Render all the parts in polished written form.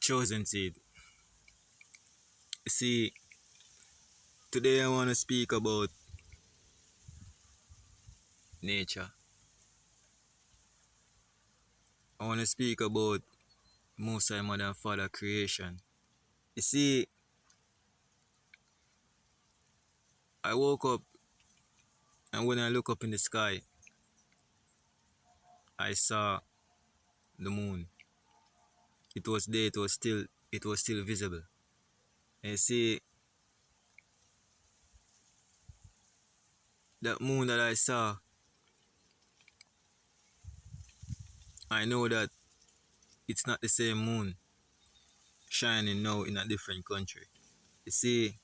Chosen seed. See, today I want to speak about nature. I want to speak about Most High Mother and Father creation. You see, I woke up and when I look up in the sky, I saw the moon. It was there, it was still visible. And you see, that moon that I saw, I know that it's not the same moon shining now in a different country. You see,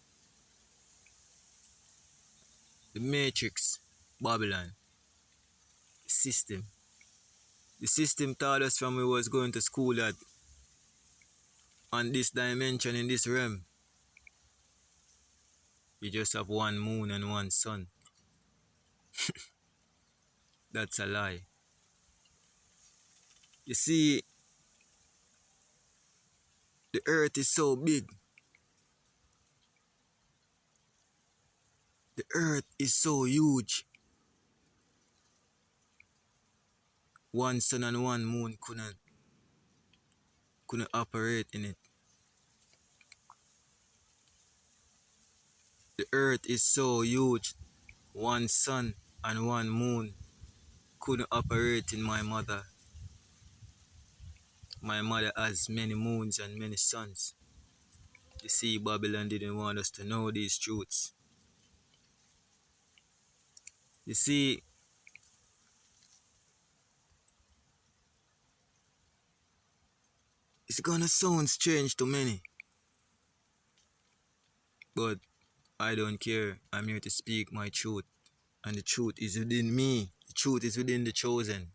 the matrix, Babylon, system. The system taught us from we was going to school that on this dimension, in this realm, you just have one moon and one sun. That's a lie. You see, the earth is so big. The earth is so huge. One sun and one moon couldn't operate in it. The earth is so huge. One sun and one moon couldn't operate in my mother. My mother has many moons and many suns. You see, Babylon didn't want us to know these truths. You see, it's gonna sound strange to many, but I don't care. I'm here to speak my truth. And the truth is within me. The truth is within the chosen.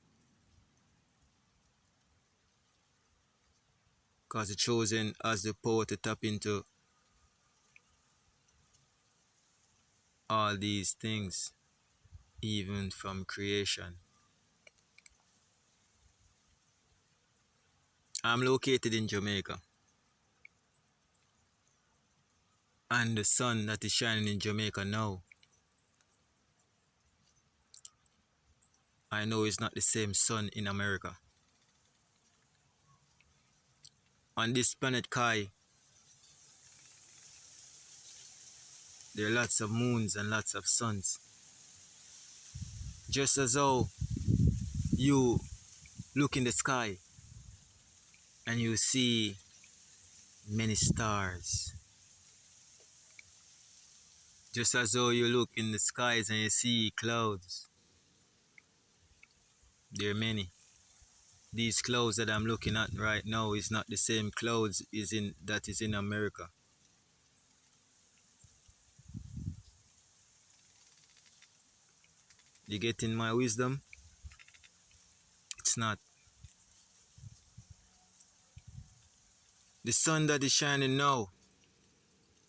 Because the chosen has the power to tap into all these things, even from creation. I'm located in Jamaica. And the sun that is shining in Jamaica now, I know it's not the same sun in America. On this planet Kai, there are lots of moons and lots of suns. Just as though you look in the sky and you see many stars. Just as though you look in the skies and you see clouds. There are many. These clouds that I'm looking at right now is not the same clouds that is in America. You getting my wisdom? It's not. The sun that is shining now,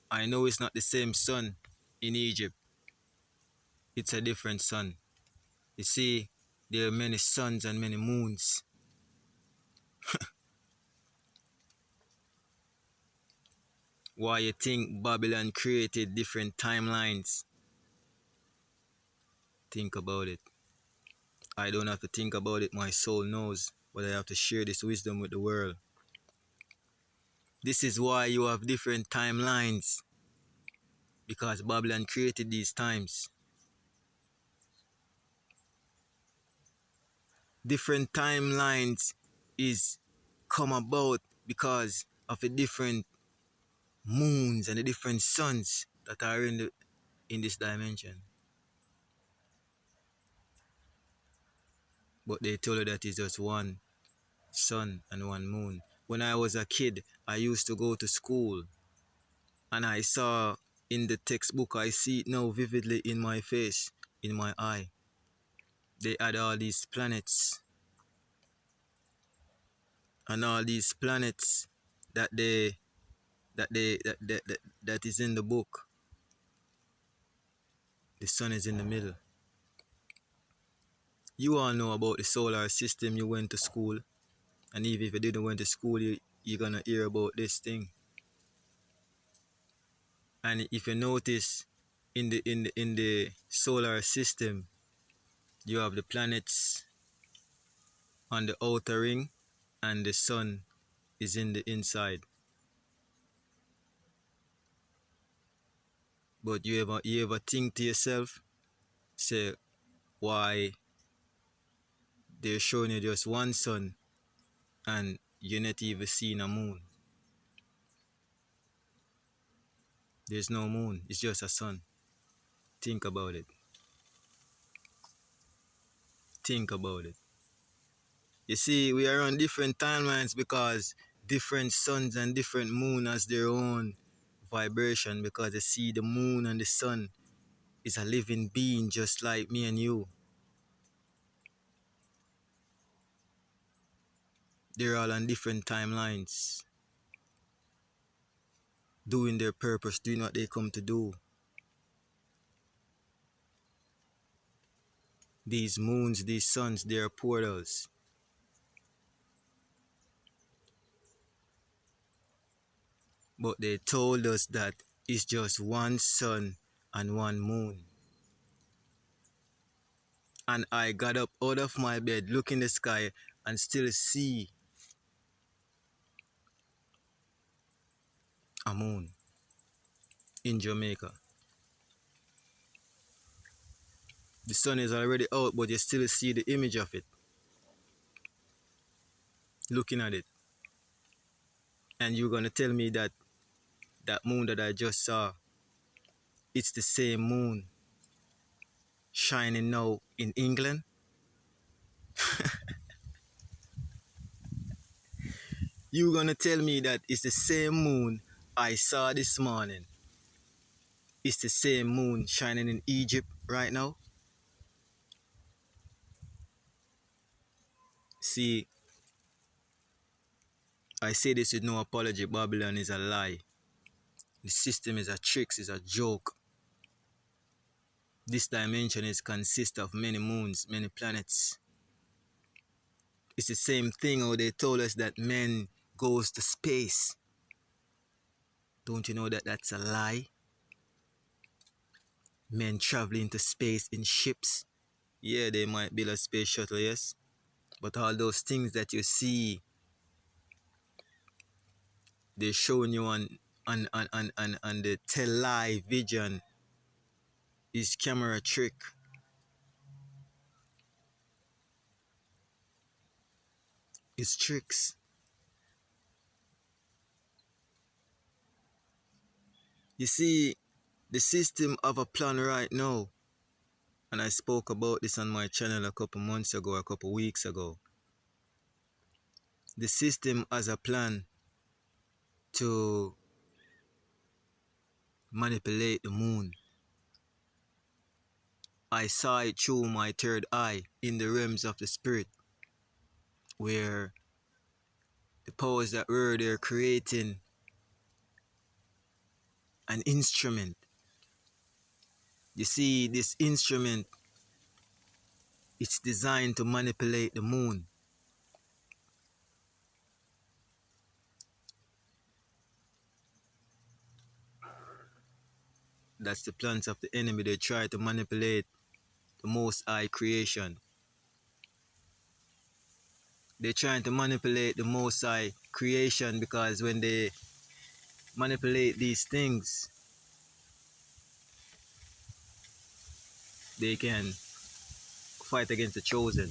I know it's not the same sun in Egypt. It's a different sun. You see, there are many suns and many moons. Why you think Babylon created different timelines? Think about it. I don't have to think about it, my soul knows, but I have to share this wisdom with the world. This is why you have different timelines, because Babylon created these times. Different timelines is come about because of the different moons and the different suns that are in this dimension. But they told you that it's just one sun and one moon. When I was a kid, I used to go to school and I saw in the textbook, I see it now vividly in my face, in my eye. They had all these planets. And all these planets that that is in the book. The sun is in the middle. You all know about the solar system, you went to school And even if you didn't went to school, you're gonna hear about this thing. And if you notice, in the solar system, you have the planets on the outer ring, and the sun is in the inside. But you ever think to yourself, say, why they're showing you just one sun and you're not even seeing a moon? There's no moon, it's just a sun. Think about it. Think about it. You see, we are on different timelines because different suns and different moon has their own vibration, because you see the moon and the sun is a living being just like me and you. They're all on different timelines, doing their purpose, doing what they come to do. These moons, these suns, they are portals. But they told us that it's just one sun and one moon. And I got up out of my bed, look in the sky, and still see a moon in Jamaica. The sun is already out, but you still see the image of it, looking at it. And you're gonna tell me that that moon that I just saw, it's the same moon shining now in England? You're gonna tell me that it's the same moon I saw this morning? It's the same moon shining in Egypt right now? See, I say this with no apology. Babylon is a lie. The system is a trick, is a joke. This dimension is consists of many moons, many planets. It's the same thing how they told us that men goes to space. Don't you know that that's a lie? Men traveling to space in ships. Yeah, they might build a space shuttle, yes. But all those things that you see, they're showing you on the television is camera trick. It's tricks. You see, the system of a plan right now, and I spoke about this on my channel a couple months ago, a couple weeks ago. The system has a plan to manipulate the moon. I saw it through my third eye in the realms of the spirit, where the powers that were there creating an instrument. You see, this instrument, it's designed to manipulate the moon. That's the plans of the enemy. They try to manipulate the Most High creation. They're trying to manipulate the Most High creation, because when they manipulate these things, they can fight against the chosen.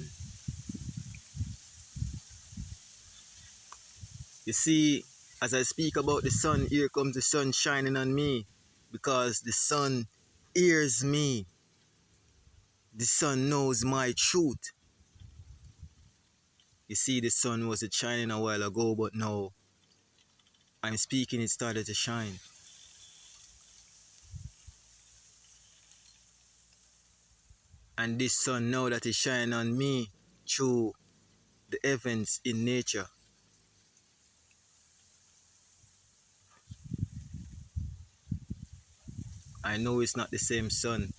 You see, as I speak about the sun, here comes the sun shining on me, because the sun hears me. The sun knows my truth. You see, the sun wasn't shining a while ago, but now I'm speaking, it started to shine. And this sun now that is shining on me through the heavens in nature, I know it's not the same sun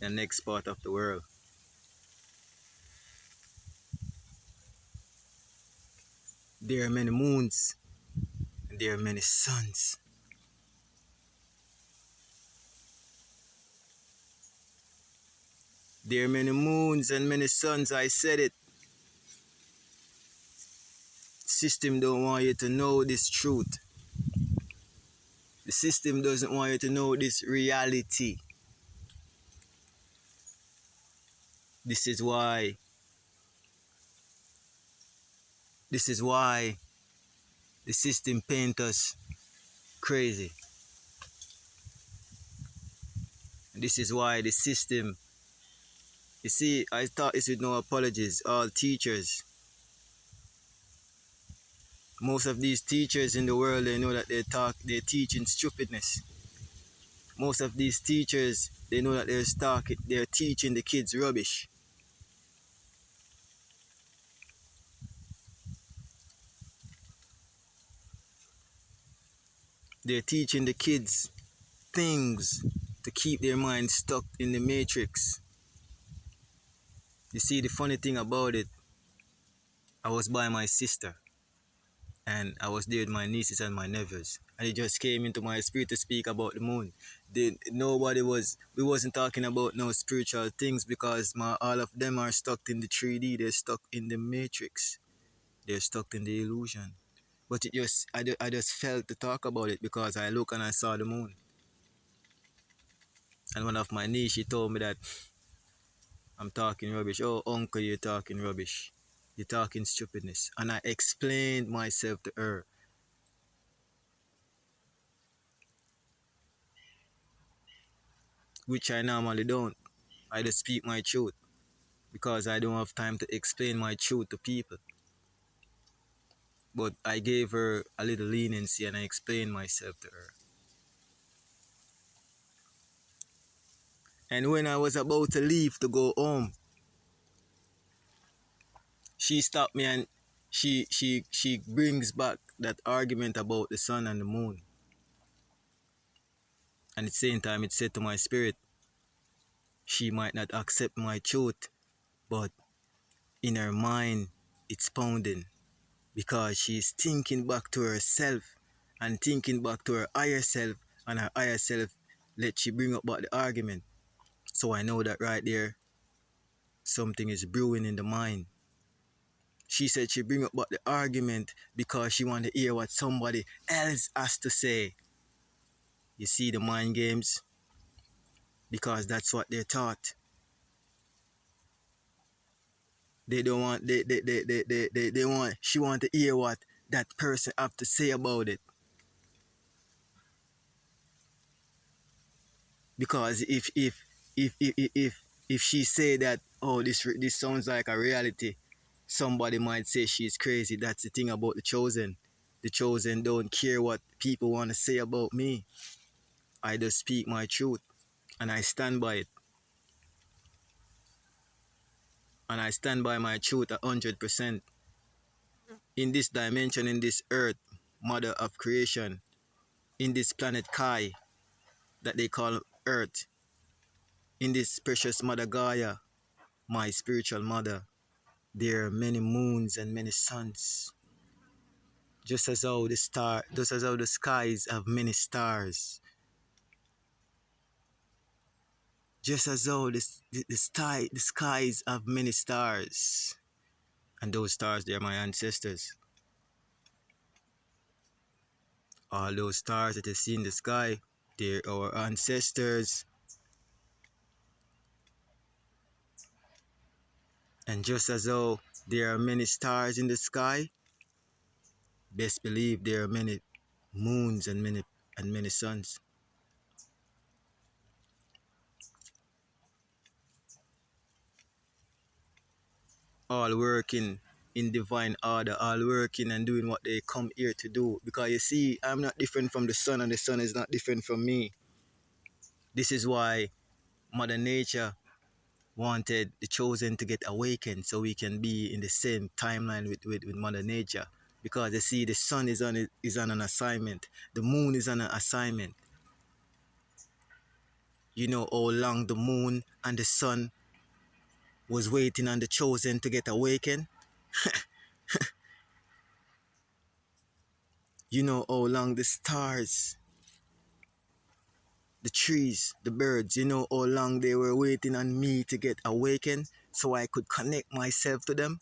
in the next part of the world. There are many moons and there are many suns. There are many moons and many suns. I said it. System don't want you to know this truth. The system doesn't want you to know this reality. This is why. This is why the system paint us crazy. This is why the system. You see, I thought this with no apologies. All teachers. Most of these teachers in the world, they know that they're teaching stupidness. Most of these teachers, they know that they're teaching the kids rubbish. They're teaching the kids things to keep their minds stuck in the matrix. You see, the funny thing about it, I was by my sister and I was there with my nieces and my nephews, and it just came into my spirit to speak about the moon. We wasn't talking about no spiritual things because all of them are stuck in the 3D. They're stuck in the matrix. They're stuck in the illusion. But I just felt to talk about it because I look and I saw the moon. And one of my niece, she told me that I'm talking rubbish. Oh, uncle, you're talking rubbish. You're talking stupidness. And I explained myself to her. Which I normally don't. I just speak my truth. Because I don't have time to explain my truth to people. But I gave her a little leniency and I explained myself to her. And when I was about to leave to go home, she stopped me and she brings back that argument about the sun and the moon. And at the same time, it said to my spirit, she might not accept my truth, but in her mind, it's pounding because she's thinking back to herself and thinking back to her higher self, and her higher self let she bring up about the argument. So I know that right there, something is brewing in the mind. She said she bring up about the argument because she want to hear what somebody else has to say. You see the mind games? Because that's what they're taught. They don't want they want she want to hear what that person have to say about it. Because if she say that, oh, this sounds like a reality, somebody might say she's crazy. That's the thing about the chosen. The chosen don't care what people want to say about me. I just speak my truth and I stand by it. And I stand by my truth 100%. In this dimension, in this earth, mother of creation, in this planet Kai that they call earth, in this precious mother Gaia, my spiritual mother, there are many moons and many suns. Just as how the skies have many stars. Just as how the skies have many stars. And those stars, they are my ancestors. All those stars that you see in the sky, they're our ancestors. And just as though there are many stars in the sky, best believe there are many moons and many suns. All working in divine order, all working and doing what they come here to do. Because you see, I'm not different from the sun and the sun is not different from me. This is why Mother Nature wanted the chosen to get awakened so we can be in the same timeline with Mother Nature. Because you see, the sun is on an assignment. The moon is on an assignment. You know how long the moon and the sun was waiting on the chosen to get awakened? You know how long the stars, the trees, the birds, you know how long they were waiting on me to get awakened so I could connect myself to them?